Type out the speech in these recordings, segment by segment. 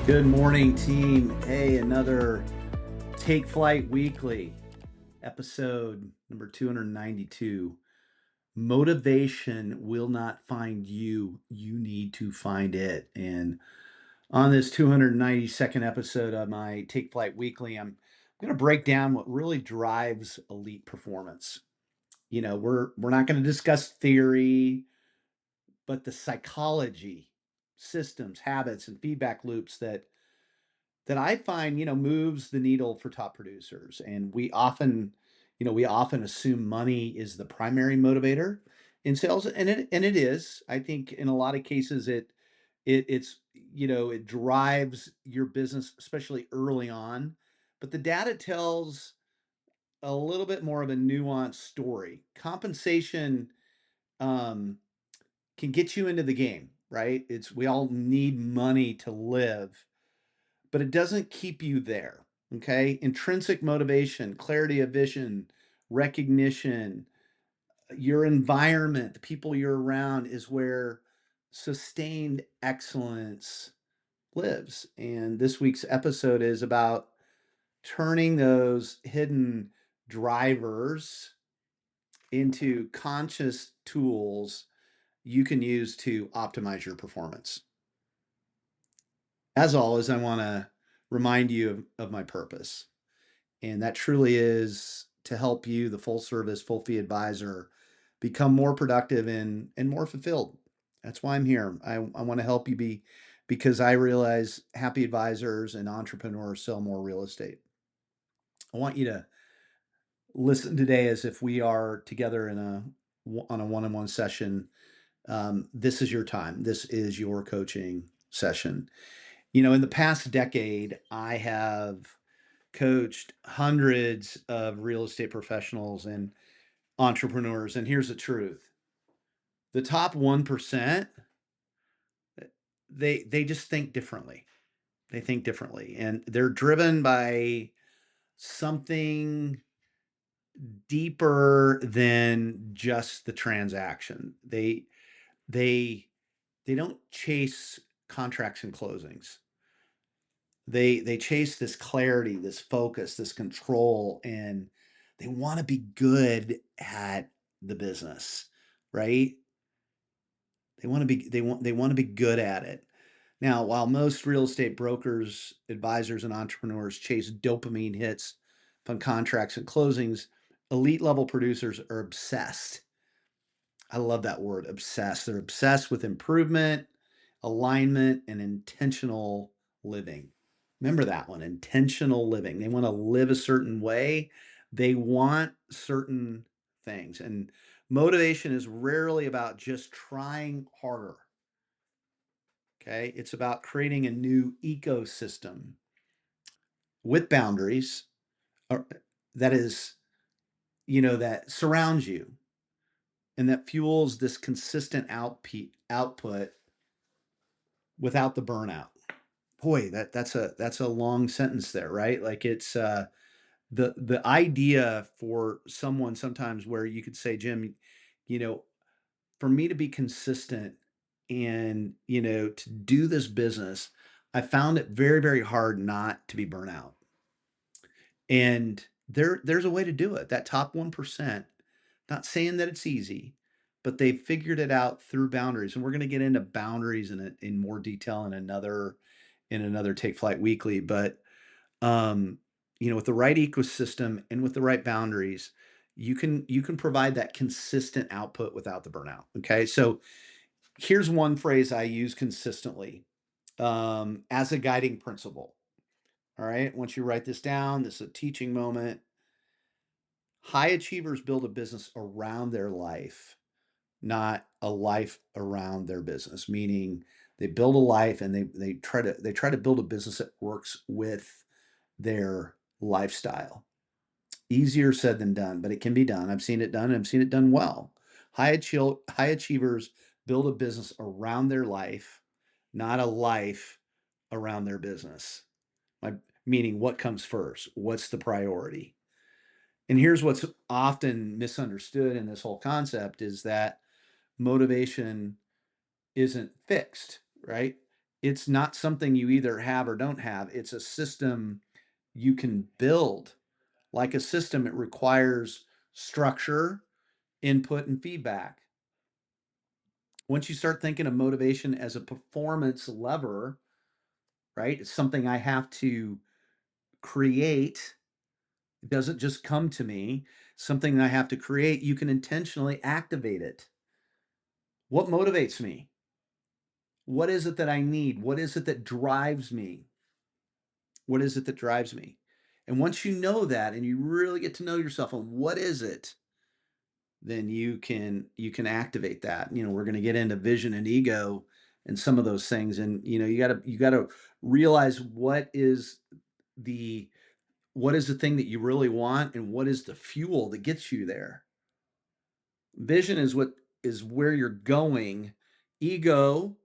Good morning, team. Hey, another Take Flight Weekly, episode number 292. Motivation will not find you. You need to find it. And on this 292nd episode of my Take Flight Weekly, I'm going to break down what really drives elite performance. We're not going to discuss theory, but the psychology, systems, habits, and feedback loops that I find, moves the needle for top producers. And we often assume money is the primary motivator in sales, and it is. I think in a lot of cases it drives your business, especially early on. But the data tells a little bit more of a nuanced story. Compensation um, can get you into the game, right? We all need money to live, but it doesn't keep you there. Okay. Intrinsic motivation, clarity of vision, recognition, your environment, the people you're around is where sustained excellence lives. And this week's episode is about turning those hidden drivers into conscious tools you can use to optimize your performance. As always, I want to remind you of my purpose. And that truly is to help you, the full service, full fee advisor, become more productive and more fulfilled. That's why I'm here. I want to help you because I realize happy advisors and entrepreneurs sell more real estate. I want you to listen today as if we are together on a one-on-one session. This is your time. This is your coaching session. In the past decade, I have coached hundreds of real estate professionals and entrepreneurs. And here's the truth: the top 1%, they just think differently. They think differently, and they're driven by something deeper than just the transaction. They they don't chase contracts and closings. They chase this clarity, this focus, this control, and they want to be good at the business, right? They want to be good at it. Now, while most real estate brokers, advisors, and entrepreneurs chase dopamine hits from contracts and closings, elite level producers are obsessed. I love that word, obsessed. They're obsessed with improvement, alignment, and intentional living. Remember that one, intentional living. They want to live a certain way. They want certain things. And motivation is rarely about just trying harder. Okay. It's about creating a new ecosystem with boundaries uh, that is, that surrounds you and that fuels this consistent output without the burnout. Boy, that's a long sentence there, right? Like it's the idea for someone sometimes where you could say, Jim, you know, for me to be consistent and to do this business, I found it very, very hard not to be burnt out. And there's a way to do it. That top 1%, not saying that it's easy, but they figured it out through boundaries. And we're going to get into boundaries in more detail in another Take Flight Weekly. But um, with the right ecosystem and with the right boundaries, you can provide that consistent output without the burnout. Okay, so here's one phrase I use consistently as a guiding principle. All right, once you write this down, this is a teaching moment. High achievers build a business around their life, not a life around their business. Meaning, they build a life and they try to build a business that works with their lifestyle. Easier said than done, but it can be done. I've seen it done. I've seen it done well. High achievers build a business around their life, not a life around their business. My, Meaning, what comes first? What's the priority? And here's what's often misunderstood in this whole concept is that motivation isn't fixed, right? It's not something you either have or don't have. It's a system you can build. Like a system, it requires structure, input, and feedback. Once you start thinking of motivation as a performance lever, right? It's something I have to create. It doesn't just come to me. Something I have to create. You can intentionally activate it. What motivates me? What is it that I need? What is it that drives me? What is it that drives me? And once you know that and you really get to know yourself and what is it, then you can activate that. We're going to get into vision and ego and some of those things. And you got to realize the what is the thing that you really want and what is the fuel that gets you there. Vision is where you're going. Ego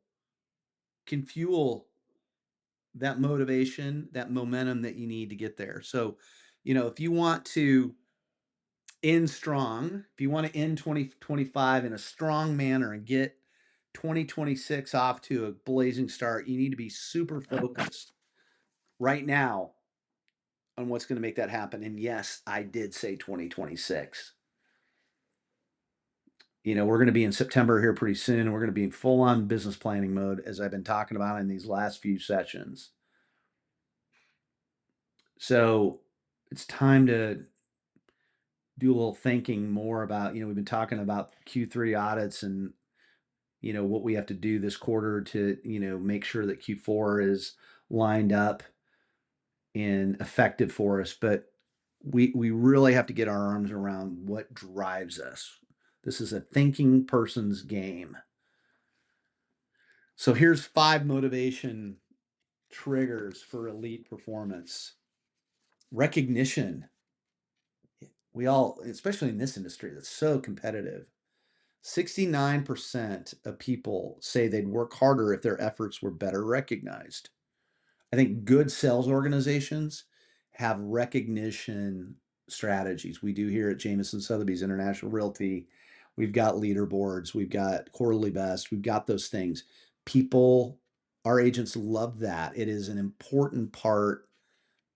can fuel that motivation, that momentum that you need to get there. So, if you want to end strong, if you want to end 2025 in a strong manner and get 2026 off to a blazing start, you need to be super focused right now on what's going to make that happen. And yes, I did say 2026. We're going to be in September here pretty soon. We're going to be in full on business planning mode, as I've been talking about in these last few sessions. So it's time to do a little thinking more about, we've been talking about Q3 audits and, what we have to do this quarter to, make sure that Q4 is lined up and effective for us. But we really have to get our arms around what drives us. This is a thinking person's game. So here's 5 motivation triggers for elite performance. Recognition. We all, especially in this industry that's so competitive, 69% of people say they'd work harder if their efforts were better recognized. I think good sales organizations have recognition strategies. We do here at Jameson Sotheby's International Realty. We've got leaderboards, we've got quarterly best, we've got those things. People, our agents love that. It is an important part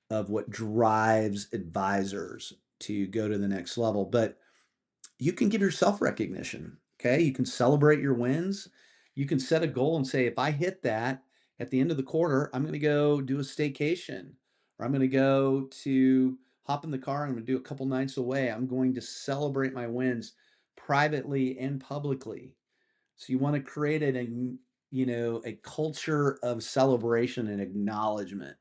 of what drives advisors to go to the next level. But you can give yourself recognition. Okay. You can celebrate your wins. You can set a goal and say, if I hit that at the end of the quarter, I'm going to go do a staycation or I'm going to go to hop in the car. I'm going to do a couple nights away. I'm going to celebrate my wins privately and publicly. So you want to create a culture of celebration and acknowledgement.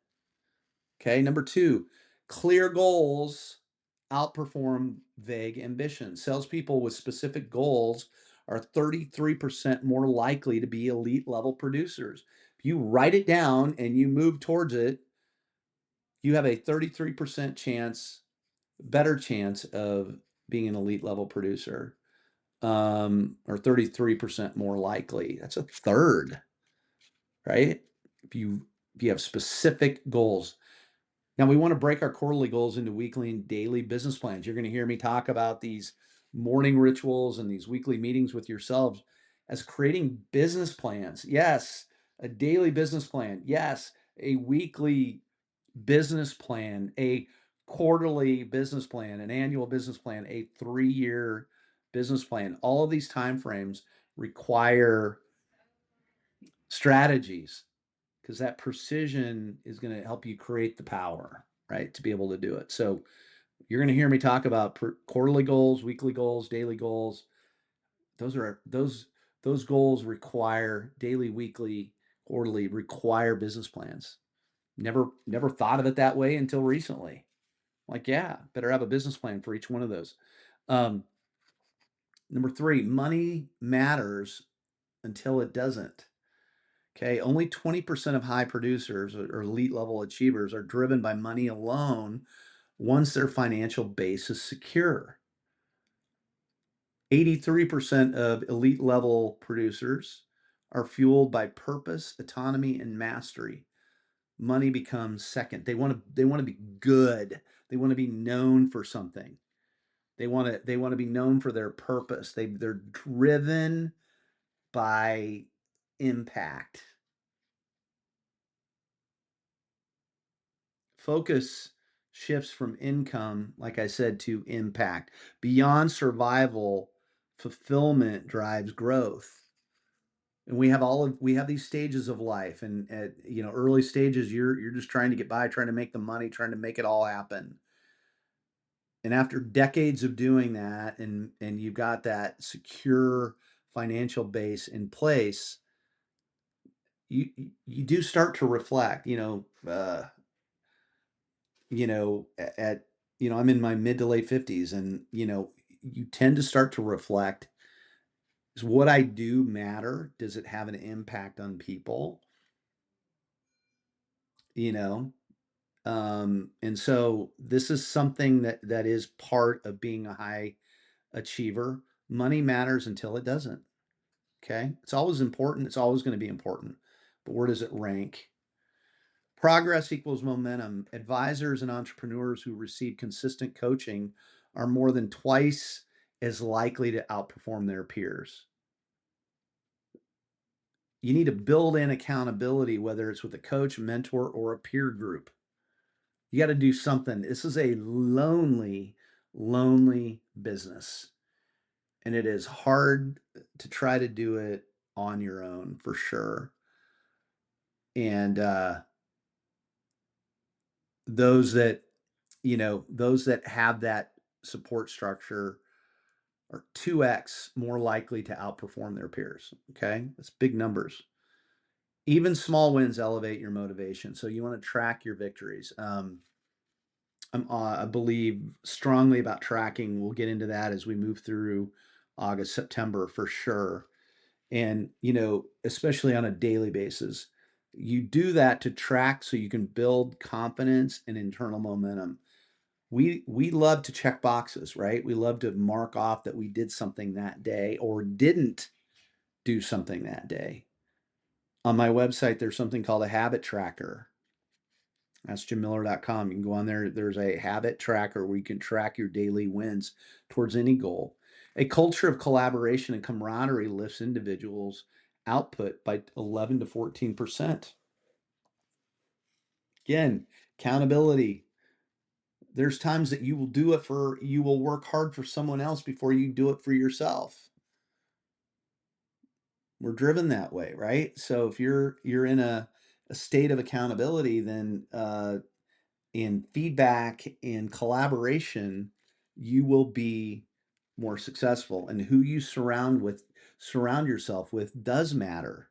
Okay. Number 2, clear goals outperform vague ambitions. Salespeople with specific goals are 33% more likely to be elite level producers. If you write it down and you move towards it, you have a 33% better chance of being an elite level producer, or 33% more likely. That's a third, right? If you have specific goals. Now, we want to break our quarterly goals into weekly and daily business plans. You're going to hear me talk about these morning rituals and these weekly meetings with yourselves as creating business plans. Yes, a daily business plan. Yes, a weekly business plan, a quarterly business plan, an annual business plan, a 3-year business plan. All of these timeframes require strategies because that precision is going to help you create the power, right, to be able to do it. So you're going to hear me talk about quarterly goals, weekly goals, daily goals. Those goals require daily, weekly, quarterly require business plans. Never thought of it that way until recently. Like, yeah, better have a business plan for each one of those. Um, Number 3, money matters until it doesn't. Okay, only 20% of high producers or elite level achievers are driven by money alone once their financial base is secure. 83% of elite level producers are fueled by purpose, autonomy, and mastery. Money becomes second. They want to be good. They want to be known for something. They want to be known for their purpose. They're driven by impact. Focus shifts from income, like I said, to impact. Beyond survival, fulfillment drives growth. And we have these stages of life, and at early stages, you're just trying to get by, trying to make the money, trying to make it all happen. And after decades of doing that, and you've got that secure financial base in place, you do start to reflect. At I'm in my mid to late 50s, and you tend to start to reflect: Does what I do matter? Does it have an impact on people? You know, and so this is something that is part of being a high achiever. Money matters until it doesn't. Okay, it's always important. It's always going to be important, but where does it rank? Progress equals momentum. Advisors and entrepreneurs who receive consistent coaching are more than twice as likely to outperform their peers. You need to build in accountability, whether it's with a coach, mentor, or a peer group. You got to do something. This is a lonely, lonely business, and it is hard to try to do it on your own for sure. And those that those that have that support structure are 2x more likely to outperform their peers. Okay, that's big numbers. Even small wins elevate your motivation, so you want to track your victories. I believe strongly about tracking. We'll get into that as we move through August, September for sure. And, especially on a daily basis, you do that to track so you can build confidence and internal momentum. We love to check boxes, right? We love to mark off that we did something that day or didn't do something that day. On my website, there's something called a habit tracker. That's jimmiller.com. You can go on there. There's a habit tracker where you can track your daily wins towards any goal. A culture of collaboration and camaraderie lifts individuals' output by 11 to 14%. Again, accountability. There's times that you will work hard for someone else before you do it for yourself. We're driven that way, right? So if you're in a state of accountability, then in feedback and collaboration, you will be more successful. And who you surround yourself with does matter.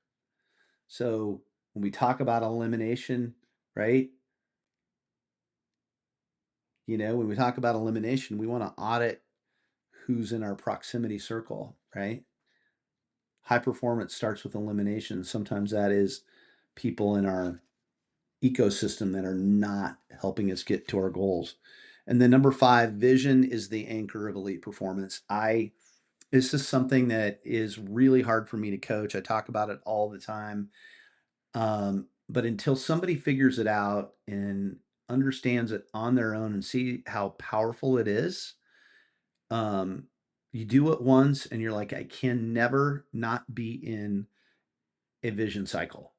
So when we talk about elimination, right? When we talk about elimination, we want to audit who's in our proximity circle, right? High performance starts with elimination. Sometimes that is people in our ecosystem that are not helping us get to our goals. And then number 5, vision is the anchor of elite performance. This is something that is really hard for me to coach. I talk about it all the time. But until somebody figures it out and understands it on their own and see how powerful it is, um, you do it once and you're like, I can never not be in a vision cycle,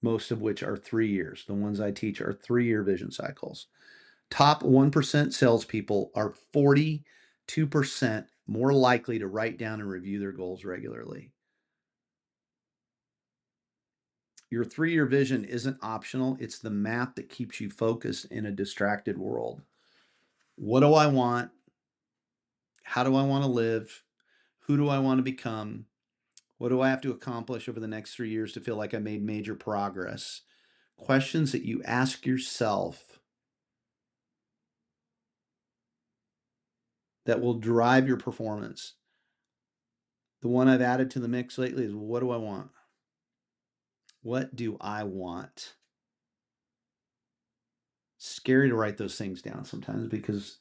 most of which are 3 years. The ones I teach are 3-year vision cycles. Top 1% salespeople are 42% more likely to write down and review their goals regularly. Your 3-year vision isn't optional, it's the map that keeps you focused in a distracted world. What do I want? How do I want to live? Who do I want to become? What do I have to accomplish over the next 3 years to feel like I made major progress? Questions that you ask yourself that will drive your performance. The one I've added to the mix lately is, what do I want? What do I want? Scary to write those things down sometimes because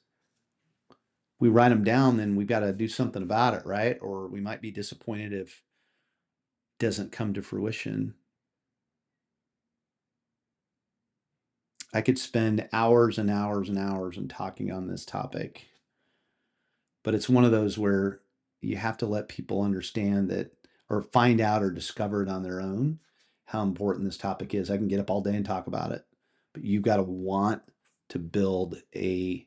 we write them down, then we've got to do something about it, right? Or we might be disappointed if it doesn't come to fruition. I could spend hours and hours and hours in talking on this topic, but it's one of those where you have to let people understand that, or find out or discover it on their own, how important this topic is. I can get up all day and talk about it, but you've got to want to build a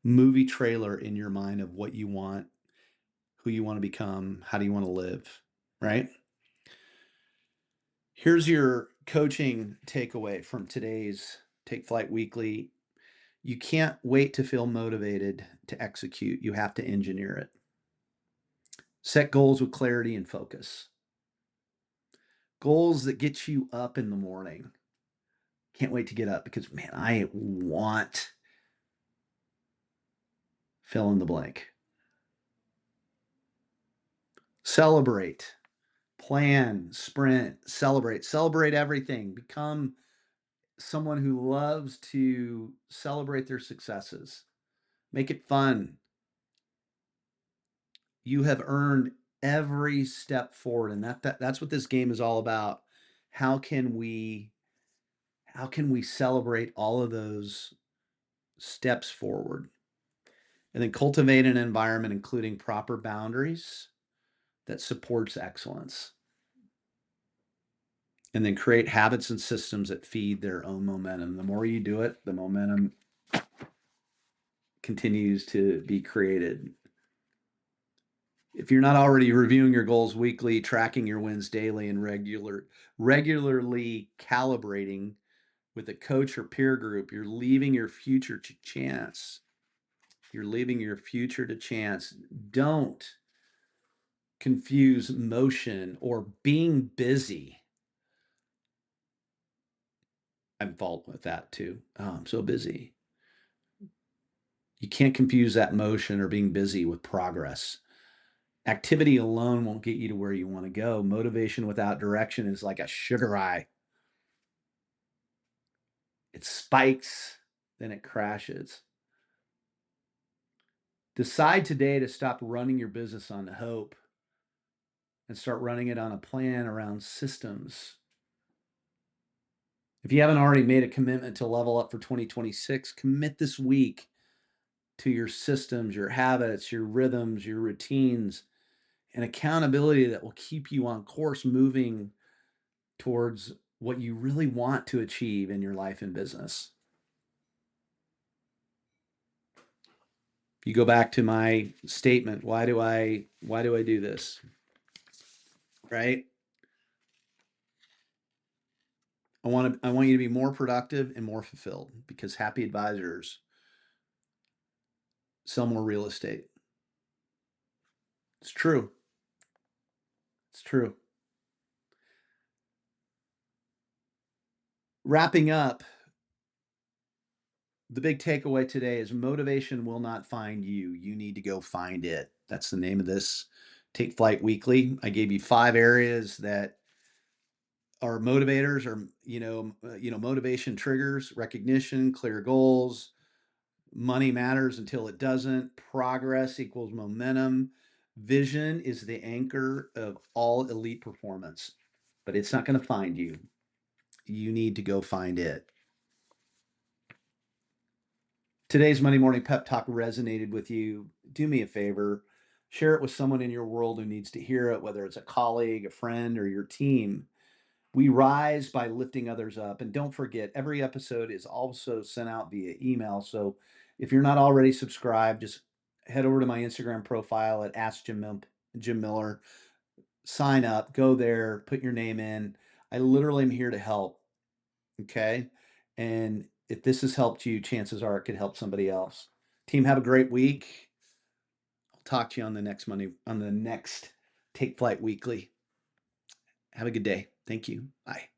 movie trailer in your mind of what you want, who you want to become, how do you want to live, right? Here's your coaching takeaway from today's Take Flight Weekly. You can't wait to feel motivated to execute. You have to engineer it. Set goals with clarity and focus. Goals that get you up in the morning. Can't wait to get up because, man, I want fill in the blank. Celebrate, plan, sprint, celebrate everything. Become someone who loves to celebrate their successes. Make it fun. You have earned every step forward, and that's what this game is all about. How can we celebrate all of those steps forward? And then cultivate an environment including proper boundaries that supports excellence. And then create habits and systems that feed their own momentum. The more you do it, the momentum continues to be created. If you're not already reviewing your goals weekly, tracking your wins daily, and regularly calibrating with a coach or peer group, you're leaving your future to chance. You're leaving your future to chance. Don't confuse motion or being busy. I'm fault with that too. Oh, I'm so busy. You can't confuse that motion or being busy with progress. Activity alone won't get you to where you want to go. Motivation without direction is like a sugar high. It spikes, then it crashes. Decide today to stop running your business on hope and start running it on a plan around systems. If you haven't already made a commitment to level up for 2026, commit this week to your systems, your habits, your rhythms, your routines, and accountability that will keep you on course moving towards what you really want to achieve in your life and business. If you go back to my statement, why do I do this? Right? I want you to be more productive and more fulfilled because happy advisors sell more real estate. It's true. It's true. Wrapping up, the big takeaway today is motivation will not find you. You need to go find it. That's the name of this Take Flight Weekly. I gave you 5 areas that are motivators or motivation triggers: recognition, clear goals, money matters until it doesn't, progress equals momentum, vision is the anchor of all elite performance, but it's not going to find you. You need to go find it. Today's Monday Morning Pep Talk resonated with you. Do me a favor, share it with someone in your world who needs to hear it, whether it's a colleague, a friend, or your team. We rise by lifting others up. And don't forget, every episode is also sent out via email. So if you're not already subscribed, just head over to my Instagram profile at Ask Jim Miller. Sign up, go there, put your name in. I literally am here to help. Okay. And if this has helped you, chances are it could help somebody else. Team, have a great week. I'll talk to you on the next Take Flight Weekly. Have a good day. Thank you. Bye.